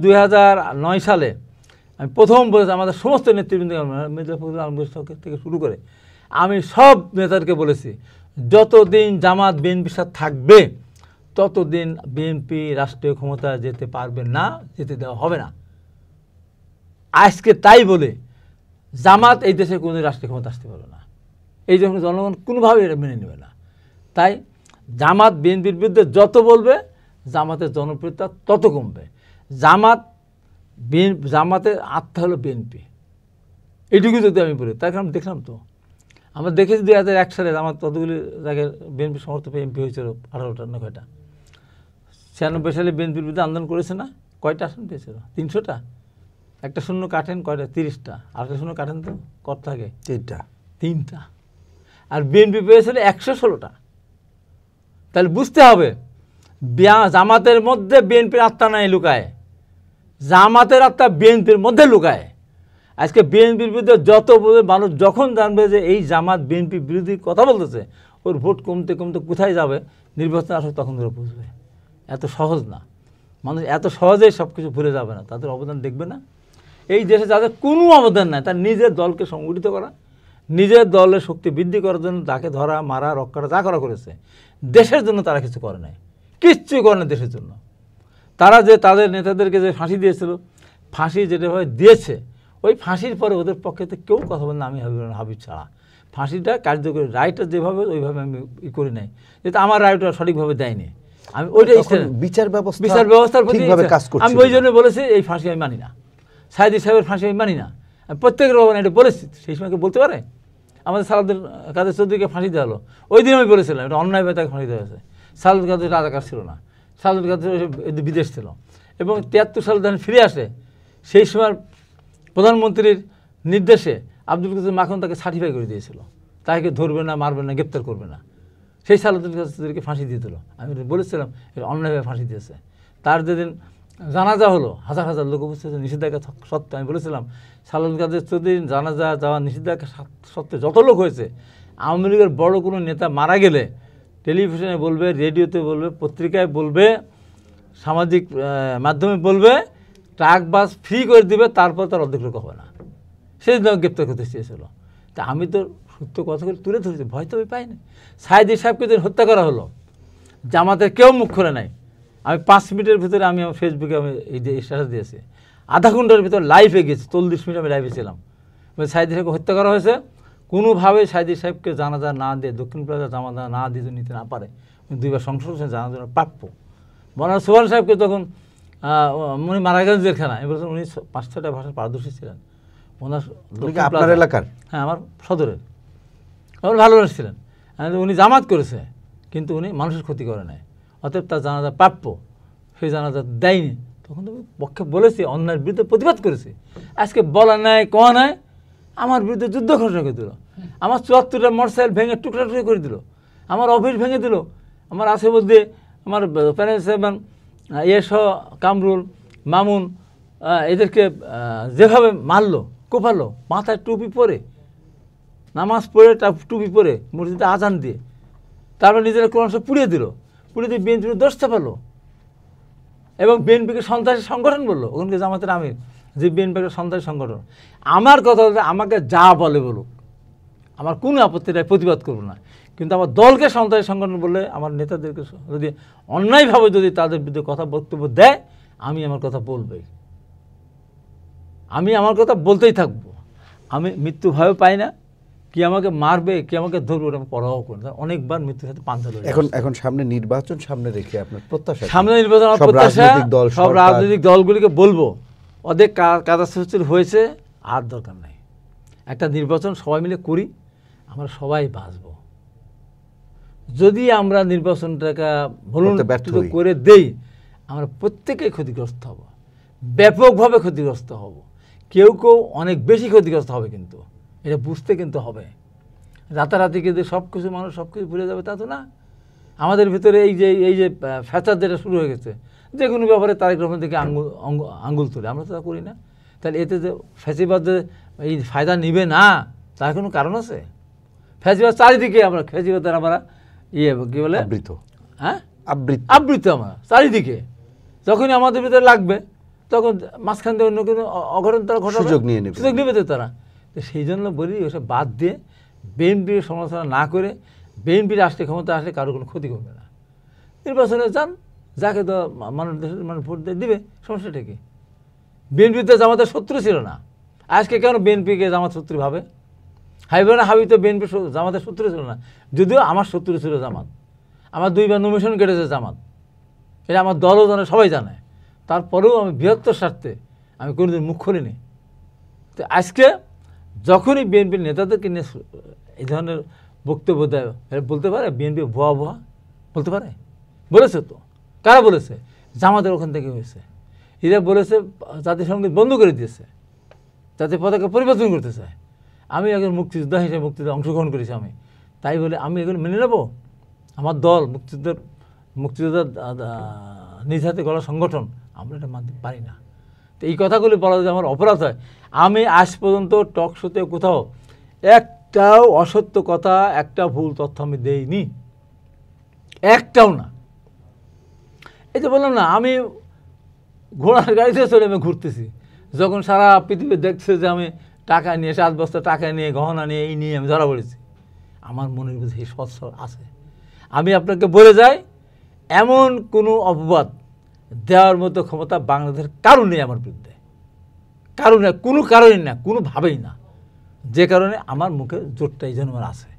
2009 সালে আমি প্রথম বলেছি আমাদের সমস্ত নেতৃবৃন্দ মির্জা ফখরুল আলমগীর থেকে শুরু করে আমি সব নেতাদেরকে বলেছি, যতদিন জামাত বিএনপির সাথে থাকবে ততদিন বিএনপি রাষ্ট্রীয় ক্ষমতা যেতে পারবে না, যেতে দেওয়া হবে না। আজকে তাই বলে জামাত এই দেশে কোনো রাষ্ট্রীয় ক্ষমতা আসতে পারবে না, এই জন্য জনগণ কোনোভাবেই এটা মেনে নেবে না। তাই জামাত বিএনপির বিরুদ্ধে যত বলবে জামাতের জনপ্রিয়তা তত কমবে। জামাতের আত্মা হলো বিএনপি, এইটুকু যদি আমি বলি। তাই কারণ দেখলাম তো, আমরা দেখেছি 2001 সালে আমার ততগুলি জায়গায় বিএনপি সমর্থক এমপি হয়েছিল 18টা না কয়টা। 96 সালে বিএনপির বিরুদ্ধে আন্দোলন করেছে না, কয়টা আসন পেয়েছিল? 300টা। একটা শূন্য কাটেন কয়টা? 30টা। আর একটা শূন্য কাটেন তো কত থাকে? 3টা। আর বিএনপি পেয়েছিল 116টা। তাহলে বুঝতে হবে জামাতের মধ্যে বিএনপির আত্মা নাই লুকায়, জামাতের আত্মা বিএনপির মধ্যে লুকায়। আজকে বিএনপির বিরুদ্ধে যত মানুষ যখন জানবে যে এই জামাত বিএনপি বিরোধী কথা বলতেছে, ওর ভোট কমতে কমতে কোথায় যাবে, নির্বাচন আসলে তখন ধরে বুঝবে। এত সহজ না, মানুষ এত সহজেই সব কিছু ভুলে যাবে না, তাদের অবদান দেখবে না। এই দেশে যাদের কোনো অবদান নাই, তার নিজের দলকে সংগঠিত করা, নিজের দলের শক্তি বৃদ্ধি করার জন্য তাকে ধরা মারা রক্ষা যা করা করেছে, দেশের জন্য তারা কিছু করে নাই, কিচ্ছুই করে না দেশের জন্য। তারা যে তাদের নেতাদেরকে যে ফাঁসি দিয়েছিল, ফাঁসি যেটাভাবে দিয়েছে, ওই ফাঁসির পরে ওদের পক্ষে তো কেউ কথা বলে না আমি হাবিব ছাড়া। ফাঁসিটা কার্যকরী, রায়টা যেভাবে ওইভাবে আমি করি নাই, যেটা আমার রায়টা সঠিকভাবে দেয়নি। আমি ওইটা বিচার ব্যবস্থার প্রতি আমি ওই জন্য বলেছি এই ফাঁসি আমি মানি না, সাইদি সাহেবের ফাঁসি আমি মানি না। আমি প্রত্যেকের এটা বলেছি, সেই সময় বলতে পারে আমাদের সালাউদ্দিন কাদের চৌধুরীকে ফাঁসি দেওয়া হলো, ওই দিন আমি বলেছিলাম এটা অন্যায়ভাবে তাকে ফাঁসি দেওয়া হয়েছে। সালাউদ্দিন কাদের রাজাকার ছিল না, সালাউদ্দিন কাদের বিদেশ ছিল, এবং 73 সালে যখন ফিরে আসে সেই সময় প্রধানমন্ত্রীর নির্দেশে আব্দুল কাদের মাখন তাকে সার্টিফাই করে দিয়েছিল, তাকে ধরবে না, মারবে না, গ্রেপ্তার করবে না। সেই সালাউদ্দিন কাদেরকে ফাঁসি দিয়ে দিল। আমি বলেছিলাম এটা অন্যায়ভাবে ফাঁসি দিয়েছে। তার যেদিন জানাজা হলো, হাজার হাজার লোক উপস্থিত, নিষেধাজ্ঞা সত্ত্বে আমি বলেছিলাম সালাউদ্দিন কাদের চৌধুরী জানাজা যাওয়া নিষেধাজ্ঞা সত্ত্বে যত লোক হয়েছে, আওয়ামী লীগের বড় কোনো নেতা মারা গেলে টেলিভিশনে বলবে, রেডিওতে বলবে, পত্রিকায় বলবে, সামাজিক মাধ্যমে বলবে, ট্রাক বাস ফ্রি করে দিবে, তারপর তার অর্ধেক লোক হবে না। সেদিন গ্রেপ্তার করতে চেয়েছিল। তা আমি তো সত্য কথাগুলো তুলে ধরেছি, ভয় তো আমি পাই না। সাইদি সাহেবকে যে হত্যা করা হলো, জামাতের কেউ মুখ খুলে নাই। আমি 5 মিনিটের ভিতরে আমি আমার ফেসবুকে আমি এই যে স্ট্যাটাস দিয়েছি, আধা ঘন্টার ভিতরে লাইভে গেছি, 40 মিনিট আমি লাইভে ছিলাম। সাইদি সাহেবকে হত্যা করা হয়েছে, কোনোভাবে সাইদি সাহেবকে জানাজা না দিয়ে, দক্ষিণ প্লাজা জানাজা না দিয়ে নিতে না পারে, 2বার সংসদ জানাজা প্রাপ্য। মৌলানা সোহান সাহেবকে তখন উনি মারা গেলেন জেলখানা, আমি বলছিলাম উনি 5-6টা ভাষার পারদর্শী ছিলেন। ওনার আপনার এলাকার? হ্যাঁ, আমার সদরের। আমার ভালো মানুষ ছিলেন। উনি জামাত করেছে কিন্তু উনি মানুষের ক্ষতি করে নাই, অতএব তার জানাজা প্রাপ্য, সেই জানাজা দেয়নি। তখন তো পক্ষে বলেছি, অন্যায়ের বিরুদ্ধে প্রতিবাদ করেছি। আজকে বলা নাই, কওয়া নাই, আমার বিরুদ্ধে যুদ্ধ ঘোষণা করে দিল। আমার 74টা মোটরসাইকেল ভেঙে টুকরা টুকরা করে দিল, আমার অফিস ভেঙে দিল, আমার আছে মধ্যে আমার প্যানেল সেভেন সহ কামরুল মামুন এদেরকে যেভাবে মারলো, কোপালো, মাথায় টুপি পরে, নামাজ পড়ে টুপি পরে মসজিদে আজান দিয়ে, তারপর নিজেরা কোরআন সব পুড়িয়ে দিল, পুড়িয়ে দিয়ে বিএনপির দোষ চাপালো এবং বিএনপিকে সন্ত্রাসী সংগঠন বললো। ওখানকে জামাতের আমির যে বিএনপিকে সন্ত্রাসী সংগঠন। আমার কথা হচ্ছে আমাকে যা বলে বলুক, আমার কোনো আপত্তি নাই, প্রতিবাদ করবো না, কিন্তু আমার দলকে সন্ত্রাসী সংগঠন বললে, আমার নেতাদেরকে যদি অন্যায়ভাবে যদি তাদের বিরুদ্ধে কথা বক্তব্য দেয়, আমি আমার কথা বলবই, আমি আমার কথা বলতেই থাকবো। আমি মৃত্যু ভয়ও পাই না, কি আমাকে মারবে, কি আমাকে ধরবে, ওটা পরোয়া করি না। অনেকবার মৃত্যুর সাথে পাঞ্জা লড়ি। এখন সামনে নির্বাচন সামনে রেখে আপনার প্রত্যাশা? সামনে নির্বাচন আমার প্রত্যাশা, সব রাজনৈতিক দলগুলিকে বলবো ওদের কাদাসূচির হয়েছে, আর দরকার নাই। একটা নির্বাচন সবাই মিলে করি, আমরা সবাই বাঁচব। যদি আমরা নির্বাচনটাকে ভুলুণ্ঠিত করে দেই, আমরা প্রত্যেকেই ক্ষতিগ্রস্ত হব, ব্যাপকভাবে ক্ষতিগ্রস্ত হব। কেউ কেউ অনেক বেশি ক্ষতিগ্রস্ত হবে, কিন্তু এটা বুঝতে কিন্তু হবে। রাতারাতি কিন্তু সব কিছু মানুষ সব কিছু ভুলে যাবে তা তো না। আমাদের ভিতরে এই যে ফ্যাচার যেটা শুরু হয়ে গেছে, যে কোনো ব্যাপারে তারেক রহমান থেকে আঙ্গুল তোলে, আমরা তো তা করি না। তাহলে এতে যে ফ্যাসিবাদ যে এই ফায়দা নিবে না, তার কোনো কারণ আছে? ফ্যাসিবাদ চারিদিকে, আমরা ফ্যাসিবাদের আমরা কী বলে আবৃত, হ্যাঁ আবৃত আমরা চারিদিকে। যখনই আমাদের ভিতরে লাগবে তখন মাঝখান থেকে অন্য কোনো অঘটন তারা ঘটাবে, সুযোগ নিয়ে নেবে, সুযোগ নেবে তো তারা। তো সেই জন্য বলি ওসব বাদ দিয়ে বিএনপির সমালোচনা না করে বিএনপির আসলে ক্ষমতা আসলে কারো কোনো ক্ষতি করবে না। নির্বাচনে যান, যাকে তো মানুষ দেশের মানুষ ভোট দিয়ে দিবে, সমস্যাটা কি? বিএনপি তো জামাতের শত্রু ছিল না, আজকে কেন বিএনপিকে জামাত শত্রু ভাবে? হাইবে না হাবি তো বিএনপি জামাতের শত্রু ছিল না, যদিও আমার শত্রু ছিল জামাত। আমার 2বার নমিনেশন কেটেছে জামাত, এটা আমার দলও জানে, সবাই জানে। তারপরেও আমি বৃহত্তর স্বার্থে আমি কোনোদিন মুখ খুলিনি। তো আজকে যখনই বিএনপির নেতাদেরকে নিয়ে এই ধরনের বক্তব্য দেয়, এরা বলতে পারে বিএনপি ভুয়া ভুয়া বলতে পারে? বলেছে তো। কারা বলেছে? জামাতের ওখান থেকে হয়েছে। এরা বলেছে জাতীয় সঙ্গীত বন্ধ করে দিয়েছে, জাতীয় পতাকা পরিবর্তন করতে চায়। আমি একজন মুক্তিযোদ্ধা হিসেবে মুক্তিযুদ্ধে অংশগ্রহণ করেছি, আমি তাই বলে আমি এগুলো মেনে নেব? আমার দল মুক্তিযোদ্ধা নিজ হাতে গড়া সংগঠন, আমরা এটা মানতে পারি না। তো এই কথাগুলি বলা যদি আমার অপরাধ হয়, আমি আজ পর্যন্ত টক শোতে কোথাও একটাও অসত্য কথা, একটা ভুল তথ্য আমি দেইনি, একটাও না। এই যে বললাম না, আমি ঘোড়ার গাড়িতে চলে আমি ঘুরতেছি, যখন সারা পৃথিবী দেখছে যে আমি টাকা নিয়ে 7 বস্তা টাকা নিয়ে গহনা নিয়ে এই নিয়ে আমি ধরা পড়েছি, আমার মনের মধ্যে সেই সৎসর আছে। আমি আপনাকে বলে যাই, এমন কোনো অপবাদ দেওয়ার মতো ক্ষমতা বাংলাদেশের কারণ নেই আমার বিরুদ্ধে, কারণ কোনো কারণই না, কোনোভাবেই না, যে কারণে আমার মুখে জোরটা এই জন্য আছে।